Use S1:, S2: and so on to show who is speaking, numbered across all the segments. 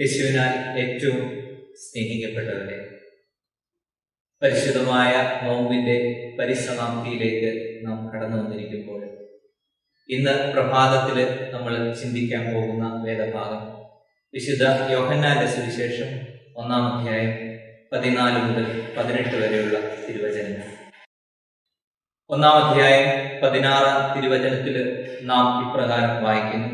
S1: യേശുവിനാൽ ഏറ്റവും സ്നേഹിക്കപ്പെട്ടവരെ, പരിശുദ്ധമായ നോമ്പിന്റെ പരിസമാപ്തിയിലേക്ക് നാം കടന്നു വന്നിരിക്കുമ്പോൾ ഇന്ന് പ്രഭാതത്തിൽ നമ്മൾ ചിന്തിക്കാൻ പോകുന്ന വേദഭാഗം വിശുദ്ധ യോഹന്നാന്റെ സുവിശേഷം 1-ാം അധ്യായം 14 മുതൽ 18 വരെയുള്ള തിരുവചനങ്ങൾ. 1-ാം അധ്യായം 16-ാം തിരുവചനത്തിൽ നാം ഇപ്രകാരം വായിക്കുന്നു: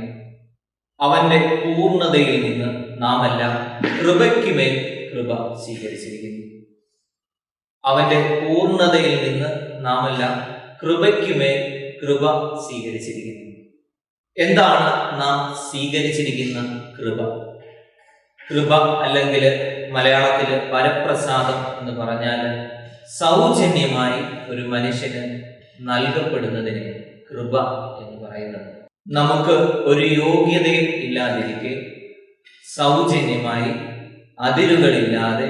S1: അവന്റെ പൂർണ്ണതയിൽ നിന്ന് നാം എല്ലാം കൃപയ്ക്കുമേൽ കൃപ സ്വീകരിച്ചിരിക്കുന്നു. അവന്റെ പൂർണ്ണതയിൽ നിന്ന് നാം എല്ലാം കൃപയ്ക്കുമേൽ കൃപ സ്വീകരിച്ചിരിക്കുന്നു. എന്താണ് നാം സ്വീകരിച്ചിരിക്കുന്ന കൃപ? കൃപ അല്ലെങ്കിൽ മലയാളത്തിൽ വരപ്രസാദം എന്ന് പറഞ്ഞാൽ സൗജന്യമായി ഒരു മനുഷ്യന് നൽകപ്പെടുന്നതിന് കൃപ എന്ന് പറയുന്നത്. നമുക്ക് ഒരു യോഗ്യതയും ഇല്ലാതിരിക്കെ സൗജന്യമായി അതിരുകളില്ലാതെ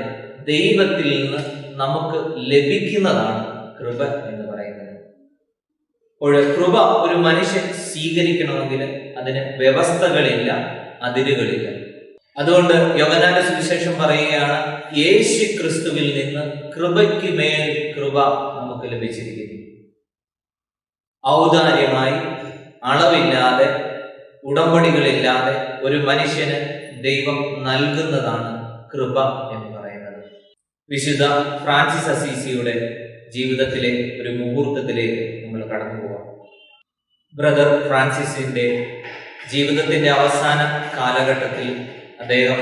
S1: ദൈവത്തിൽ നിന്ന് നമുക്ക് ലഭിക്കുന്നതാണ് കൃപ എന്ന് പറയുന്നത്. അപ്പോൾ കൃപ ഒരു മനുഷ്യൻ സ്വീകരിക്കണമെങ്കിൽ അതിന് വ്യവസ്ഥകളില്ല, അതിരുകളില്ല. അതുകൊണ്ട് യോഹന്നാന്റെ സുവിശേഷം പറയുകയാണ്, യേശു ക്രിസ്തുവിൽ നിന്ന് കൃപയ്ക്ക് മേൽ കൃപ നമുക്ക് ലഭിച്ചിരിക്കുന്നു. ഔദാര്യമായി, അളവില്ലാതെ, ഉടമ്പടികളില്ലാതെ ഒരു മനുഷ്യന് ദൈവം നൽകുന്നതാണ് കൃപ എന്ന് പറയുന്നത്. വിശുദ്ധ ഫ്രാൻസിസ് അസീസിയുടെ ജീവിതത്തിലെ ഒരു മുഹൂർത്തത്തിലേക്ക് നമ്മൾ കടന്നു പോവാം. ബ്രദർ ഫ്രാൻസിസിന്റെ ജീവിതത്തിന്റെ അവസാന കാലഘട്ടത്തിൽ അദ്ദേഹം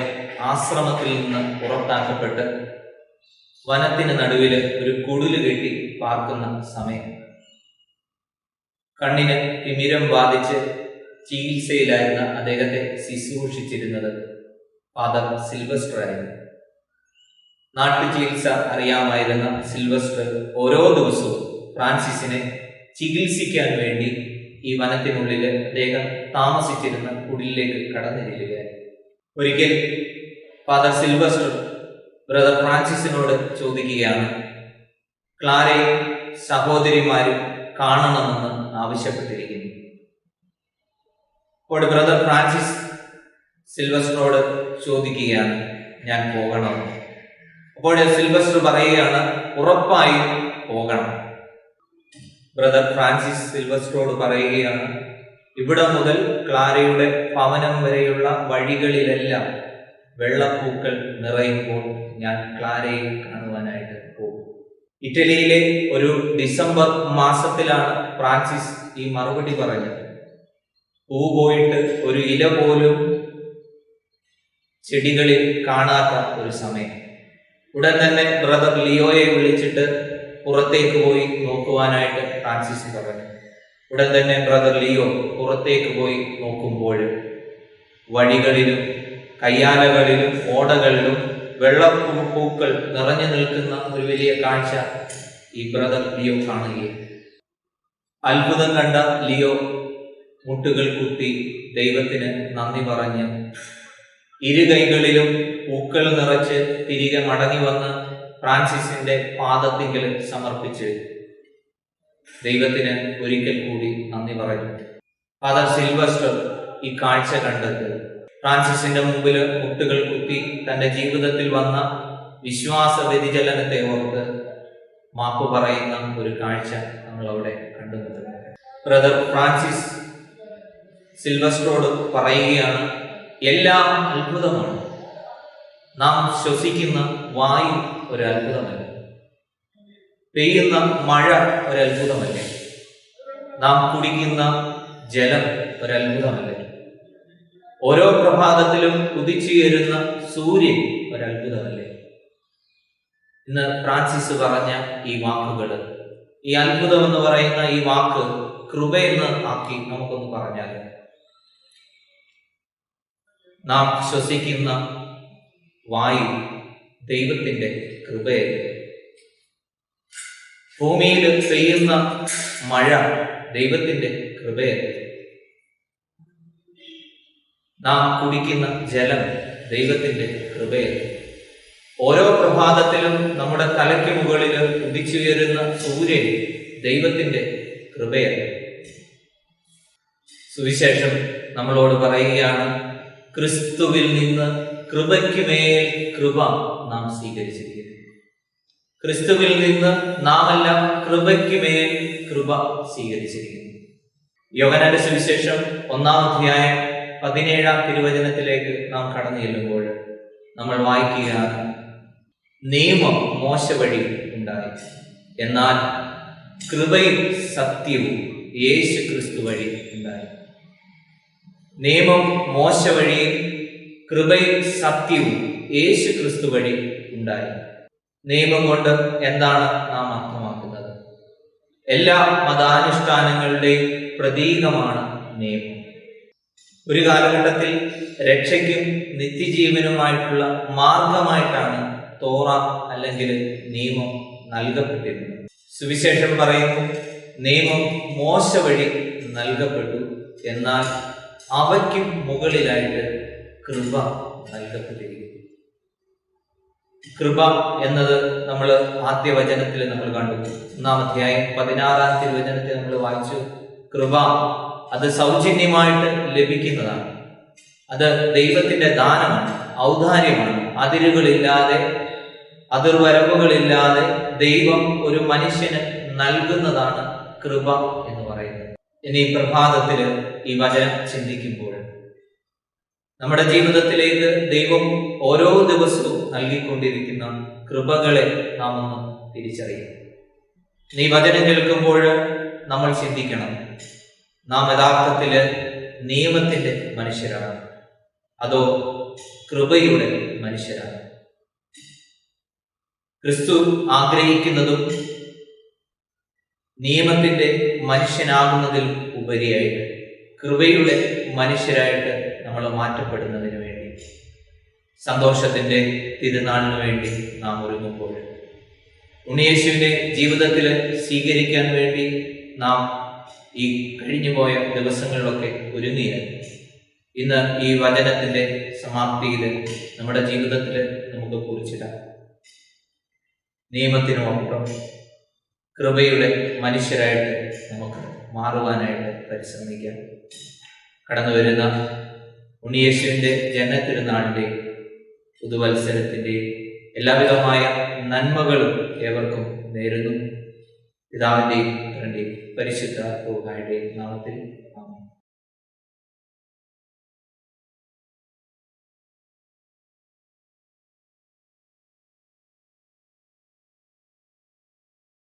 S1: ആശ്രമത്തിൽ നിന്ന് പുറത്താക്കപ്പെട്ട് വനത്തിന് നടുവിൽ ഒരു കുടില് കെട്ടി പാർക്കുന്ന സമയം. കണ്ണിന് തിമിരം ബാധിച്ച് ചികിത്സയിലായിരുന്ന അദ്ദേഹത്തെ ശുശ്രൂഷിച്ചിരുന്നത് ഫാദർ സിൽവസ്റ്റർ ആയിരുന്നു. നാട്ടു ചികിത്സ അറിയാമായിരുന്ന സിൽവസ്റ്റർ ഓരോ ദിവസവും ഫ്രാൻസിസിനെ ചികിത്സിക്കാൻ വേണ്ടി ഈ വനത്തിനുള്ളിൽ അദ്ദേഹം താമസിച്ചിരുന്ന കുടിലേക്ക് കടന്നു ചെല്ലുകയായിരുന്നു. ഒരിക്കൽ ഫാദർ സിൽവസ്റ്റർ ബ്രദർ ഫ്രാൻസിസിനോട് ചോദിക്കുകയാണ്, ക്ലാരയും സഹോദരിമാരും കാണണമെന്ന് ആവശ്യപ്പെട്ടിരിക്കുന്നു. അപ്പോൾ ബ്രദർ ഫ്രാൻസിസ് സിൽവസ്റ്ററോട് ചോദിക്കുകയാണ്, ഞാൻ പോകണമെന്ന്. അപ്പോൾ സിൽവസ്റ്റർ പറയുകയാണ്, ഉറപ്പായും പോകണം. ബ്രദർ ഫ്രാൻസിസ് സിൽവസ്റ്ററോട് പറയുകയാണ്, ഇവിടെ മുതൽ ക്ലാരയുടെ ഭവനം വരെയുള്ള വഴികളിലെല്ലാം വെള്ളപ്പൂക്കൾ നിറയുമ്പോൾ ഞാൻ ക്ലാരയെ കാണുവാനായിട്ട് പോകും. ഇറ്റലിയിലെ ഒരു ഡിസംബർ മാസത്തിലാണ് ഫ്രാൻസിസ് ഈ മറുപടി പറഞ്ഞത്. പൂ പോയിട്ട് ഒരു ഇല പോലും ചെടികളിൽ കാണാത്ത ഒരു സമയം. ഉടൻ തന്നെ ബ്രദർ ലിയോയെ വിളിച്ചിട്ട് പുറത്തേക്ക് പോയി നോക്കുവാനായിട്ട് ഫ്രാൻസിസ് പറഞ്ഞു. ഉടൻ തന്നെ ബ്രദർ ലിയോ പുറത്തേക്ക് പോയി നോക്കുമ്പോൾ വഴികളിലും കയ്യാലകളിലും ഓടകളിലും വെള്ളപ്പൂക്കൾ നിറഞ്ഞു നിൽക്കുന്ന ഒരു വലിയ കാഴ്ച ഈ ബ്രദർ ലിയോ കാണുകയും, അത്ഭുതം കണ്ട ലിയോ മുട്ടുകൾ കുത്തി ദൈവത്തിന് നന്ദി പറഞ്ഞ് ഇരു കൈകളിലും പൂക്കൾ നിറച്ച് തിരികെ മടങ്ങി വന്ന് ഫ്രാൻസിസിന്റെ പാദത്തിങ്കൽ സമർപ്പിച്ച് ദൈവത്തിന് ഒരിക്കൽ കൂടി നന്ദി പറഞ്ഞു. ഫാദർ സിൽവസ്റ്റർ ഈ കാഴ്ച കണ്ടത് ഫ്രാൻസിസിന്റെ മുമ്പിൽ മുട്ടുകൾ കുത്തി തന്റെ ജീവിതത്തിൽ വന്ന വിശ്വാസ വ്യതിചലനത്തെ ഓർത്ത് മാപ്പ് പറയുന്ന ഒരു കാഴ്ച നമ്മൾ അവിടെ കണ്ടുമുട്ടുന്നു. ബ്രദർ ഫ്രാൻസിസ് സിൽവസ്റ്ററോട് പറയുകയാണ്, എല്ലാം അത്ഭുതമാണ്. നാം ശ്വസിക്കുന്ന വായു ഒരു അത്ഭുതമല്ല, പെയ്യുന്ന മഴ ഒരത്ഭുതമല്ല, നാം കുടിക്കുന്ന ജലം ഒരത്ഭുതമല്ല, ഓരോ പ്രഭാതത്തിലും ഉദിച്ചുയരുന്ന സൂര്യൻ ഒരത്ഭുതമല്ലേ. ഇന്ന് ഫ്രാൻസിസ് പറഞ്ഞ ഈ വാക്കുകൾ, ഈ അത്ഭുതം എന്ന് പറയുന്ന ഈ വാക്ക് കൃപയെന്ന് ആക്കി നമുക്കൊന്ന് പറഞ്ഞാൽ, നാം ശ്വസിക്കുന്ന വായു ദൈവത്തിന്റെ കൃപയല്ലേ, ഭൂമിയിൽ പെയ്യുന്ന മഴ ദൈവത്തിന്റെ കൃപയല്ലേ, നാം കുടിക്കുന്ന ജലം ദൈവത്തിന്റെ കൃപയല്ലേ, ഓരോ പ്രഭാതത്തിലും നമ്മുടെ തലയ്ക്ക് മുകളിൽ ഉദിച്ചുയരുന്ന സൂര്യൻ ദൈവത്തിന്റെ കൃപയല്ലേ. സുവിശേഷം നമ്മളോട് പറയുകയാണ്, ക്രിസ്തുവിൽ നിന്ന് കൃപയ്ക്ക് മേൽ കൃപ നാം സ്വീകരിച്ചിരിക്കുന്നു. ക്രിസ്തുവിൽ നിന്ന് നാം എല്ലാം കൃപയ്ക്ക് മേൽ കൃപ സ്വീകരിച്ചിരിക്കുന്നു. യോഹന്നാന്റെ സുവിശേഷം 1-ാം അധ്യായം 17-ാം തിരുവചനത്തിലേക്ക് നാം കടന്നു ചെല്ലുമ്പോൾ നമ്മൾ വായിക്കുകയാണ്, നിയമം മോശ വഴി ഉണ്ടായി, എന്നാൽ കൃപയും സത്യവും യേശു ക്രിസ്തു വഴി ഉണ്ടായി. നിയമം മോശ വഴിയും കൃപയും സത്യവും യേശു ക്രിസ്തു വഴി ഉണ്ടായി. നിയമം കൊണ്ട് എന്താണ് നാം അർത്ഥമാക്കുന്നത്? എല്ലാ മതാനുഷ്ഠാനങ്ങളുടെയും പ്രതീകമാണ് നിയമം. ഒരു കാലഘട്ടത്തിൽ രക്ഷയ്ക്കും നിത്യജീവനുമായിട്ടുള്ള മാർഗമായിട്ടാണ് തോറ അല്ലെങ്കിൽ നിയമം നൽകപ്പെട്ടിരുന്നത്. സുവിശേഷം പറയുന്നു, നിയമം മോശ വഴി നൽകപ്പെട്ടു, എന്നാൽ അവയ്ക്കും മുകളിലായിട്ട് കൃപ നൽകപ്പെട്ടിരിക്കുന്നു. കൃപ എന്നത് നമ്മൾ ആദ്യ വചനത്തിൽ നമ്മൾ കണ്ടു. 1-ാം അധ്യായം 16-ാം തിരുവചനത്തിൽ നമ്മൾ വായിച്ചു, കൃപ അത് സൗജന്യമായിട്ട് ലഭിക്കുന്നതാണ്. അത് ദൈവത്തിന്റെ ദാനമാണ്, ഔദാര്യമാണ്. അതിരുകളില്ലാതെ, അതിർവരമ്പുകളില്ലാതെ ദൈവം ഒരു മനുഷ്യന് നൽകുന്നതാണ് കൃപ എന്ന് പറയുന്നത്. ഇനി പ്രഭാതത്തിൽ ഈ വചനം ചിന്തിക്കുമ്പോൾ നമ്മുടെ ജീവിതത്തിലേക്ക് ദൈവം ഓരോ ദിവസവും നൽകിക്കൊണ്ടിരിക്കുന്ന കൃപകളെ നാം ഒന്ന് തിരിച്ചറിയണം. ഈ വചനം കേൾക്കുമ്പോൾ നമ്മൾ ചിന്തിക്കണം, നാം യഥാർത്ഥത്തില് നിയമത്തിന്റെ മനുഷ്യരാണ് അതോ കൃപയുടെ മനുഷ്യരാണ്? ക്രിസ്തു ആഗ്രഹിക്കുന്നതും നിയമത്തിന്റെ മനുഷ്യനാകുന്നതിൽ ഉപരിയായിട്ട് കൃപയുടെ മനുഷ്യരായിട്ട് നമ്മൾ മാറ്റപ്പെടുന്നതിന് വേണ്ടി, സന്തോഷത്തിന്റെ തിരുനാളിന് വേണ്ടി നാം ഒരുങ്ങുമ്പോൾ, ഉണ്ണിയേശുവിനെ ജീവിതത്തിൽ സ്വീകരിക്കാൻ വേണ്ടി നാം ഈ കഴിഞ്ഞുപോയ ദിവസങ്ങളിലൊക്കെ ഒരുങ്ങിയാൽ ഇന്ന് ഈ വചനത്തിന്റെ സമാപ്തിയിൽ നമ്മുടെ ജീവിതത്തിൽ നമുക്ക് കുറിച്ചിടാം. നിയമത്തിനൊപ്പം കൃപയുടെ മനുഷ്യരായിട്ട് നമുക്ക് മാറുവാനായിട്ട് പരിശ്രമിക്കാം. കടന്നു വരുന്ന ഉണ്ണിയേശുവിന്റെ ജനനത്തിരുനാളിന്റെയും പുതുവത്സരത്തിന്റെയും എല്ലാവിധമായ നന്മകളും ഏവർക്കും നേരുന്നു. പിതാവിന്റെയും പുത്രന്റെയും പരിശുദ്ധ റൂഹായുടെയും നാമത്തിൽ.